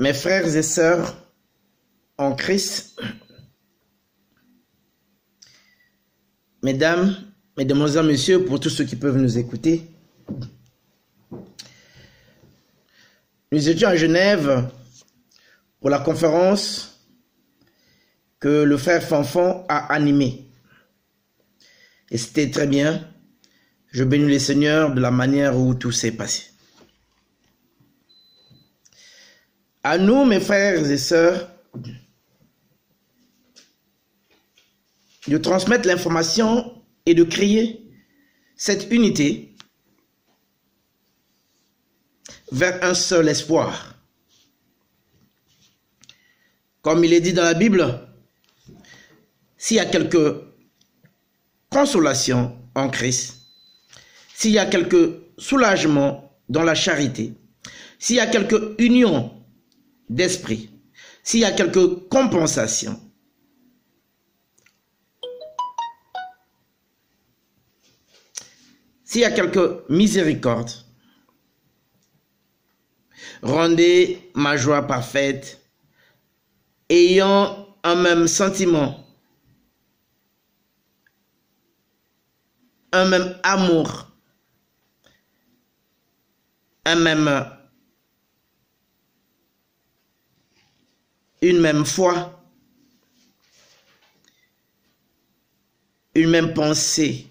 Mes frères et sœurs en Christ, mesdames, mesdemoiselles, messieurs, pour tous ceux qui peuvent nous écouter, nous étions à Genève pour la conférence que le frère Fanfan a animée. Et c'était très bien. Je bénis le Seigneur de la manière où tout s'est passé. À nous, mes frères et sœurs, de transmettre l'information et de créer cette unité vers un seul espoir. Comme il est dit dans la Bible, s'il y a quelque consolation en Christ, s'il y a quelque soulagement dans la charité, s'il y a quelque union d'esprit, s'il y a quelque compensation, s'il y a quelque miséricorde, rendez ma joie parfaite, ayant un même sentiment, un même amour, une même foi, une même pensée.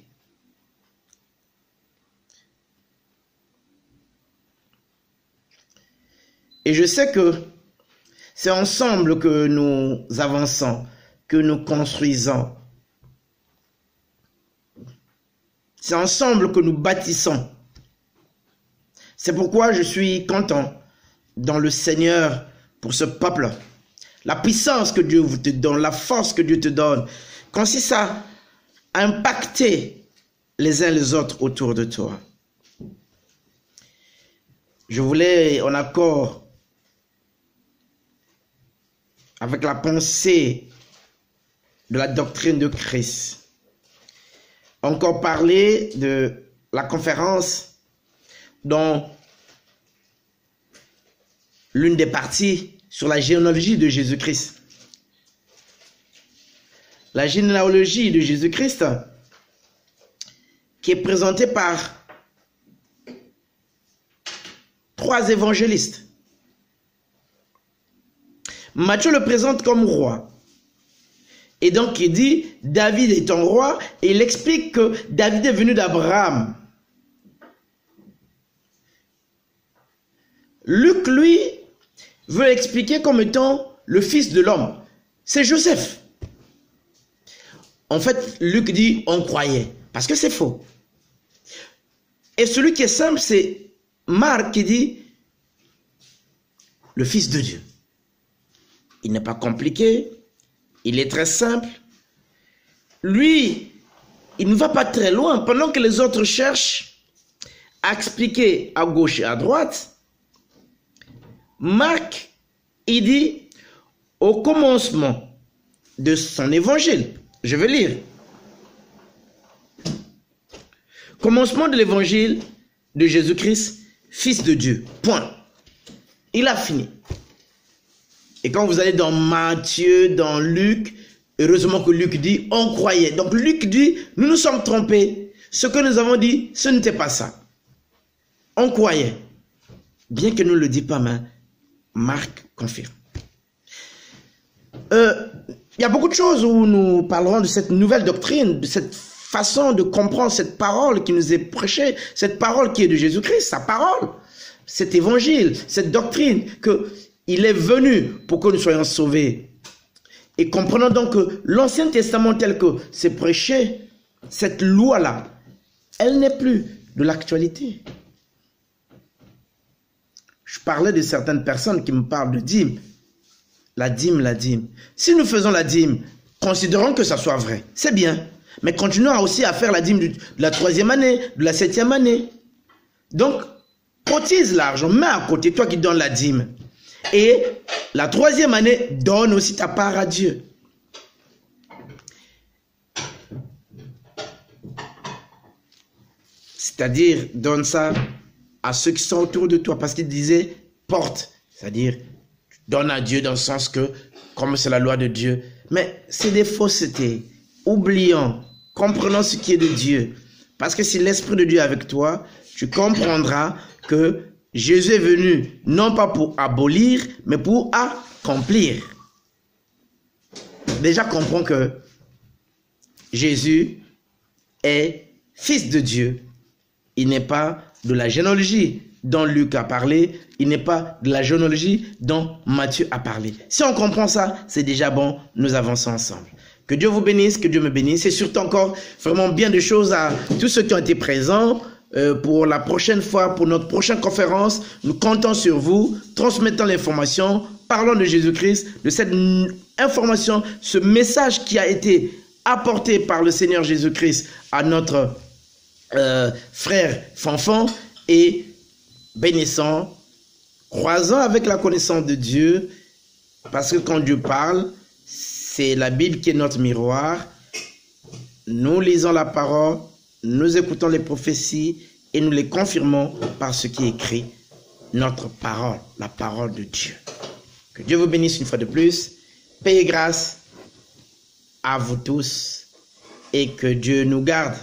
Et je sais que c'est ensemble que nous avançons, que nous construisons. C'est ensemble que nous bâtissons. C'est pourquoi je suis content dans le Seigneur pour ce peuple. La puissance que Dieu te donne, la force que Dieu te donne, consiste à impacter les uns les autres autour de toi. Je voulais, en accord avec la pensée de la doctrine de Christ, encore parler de la conférence dont l'une des parties sur la généalogie de Jésus-Christ. La généalogie de Jésus-Christ qui est présentée par 3 évangélistes. Matthieu le présente comme roi. Et donc il dit, David est un roi, et il explique que David est venu d'Abraham. Luc, lui, veut expliquer comme étant le fils de l'homme. C'est Joseph. En fait, Luc dit, on croyait, parce que c'est faux. Et celui qui est simple, c'est Marc qui dit, le fils de Dieu. Il n'est pas compliqué, il est très simple. Lui, il ne va pas très loin. Pendant que les autres cherchent à expliquer à gauche et à droite, Marc, il dit, au commencement de son évangile, je vais lire. Commencement de l'évangile de Jésus-Christ, fils de Dieu. Point. Il a fini. Et quand vous allez dans Matthieu, dans Luc, heureusement que Luc dit, on croyait. Donc Luc dit, nous nous sommes trompés. Ce que nous avons dit, ce n'était pas ça. On croyait. Bien que nous ne le disions pas, mais Marc confirme. Il y a beaucoup de choses où nous parlerons de cette nouvelle doctrine, de cette façon de comprendre cette parole qui nous est prêchée, cette parole qui est de Jésus-Christ, sa parole, cet évangile, cette doctrine, qu'il est venu pour que nous soyons sauvés. Et comprenons donc que l'Ancien Testament tel que c'est prêché, cette loi-là, elle n'est plus de l'actualité. Je parlais de certaines personnes qui me parlent de dîme. La dîme, la dîme. Si nous faisons la dîme, considérons que ça soit vrai. C'est bien. Mais continuons aussi à faire la dîme de la 3e année, de la 7e année. Donc, cotise l'argent, mets à côté, toi qui donnes la dîme. Et la 3e année, donne aussi ta part à Dieu. C'est-à-dire, donne ça à ceux qui sont autour de toi. Parce qu'il disait, porte. C'est-à-dire, donne à Dieu dans le sens que, comme c'est la loi de Dieu. Mais c'est des faussetés. Oublions, comprenons ce qui est de Dieu. Parce que si l'Esprit de Dieu est avec toi, tu comprendras que Jésus est venu non pas pour abolir, mais pour accomplir. Déjà, comprends que Jésus est fils de Dieu. Il n'est pas de la généalogie dont Luc a parlé. Il n'est pas de la généalogie dont Matthieu a parlé. Si on comprend ça, c'est déjà bon. Nous avançons ensemble. Que Dieu vous bénisse, que Dieu me bénisse. Et surtout encore vraiment bien de choses à tous ceux qui ont été présents. Pour la prochaine fois, pour notre prochaine conférence, nous comptons sur vous, transmettons l'information, parlons de Jésus-Christ, de cette information, ce message qui a été apporté par le Seigneur Jésus-Christ à notre frère Fanfan, et bénissons, croisons avec la connaissance de Dieu, parce que quand Dieu parle, c'est la Bible qui est notre miroir. Nous lisons la parole, nous écoutons les prophéties et nous les confirmons par ce qui est écrit, notre parole, la parole de Dieu. Que Dieu vous bénisse une fois de plus. Paix et grâce à vous tous et que Dieu nous garde.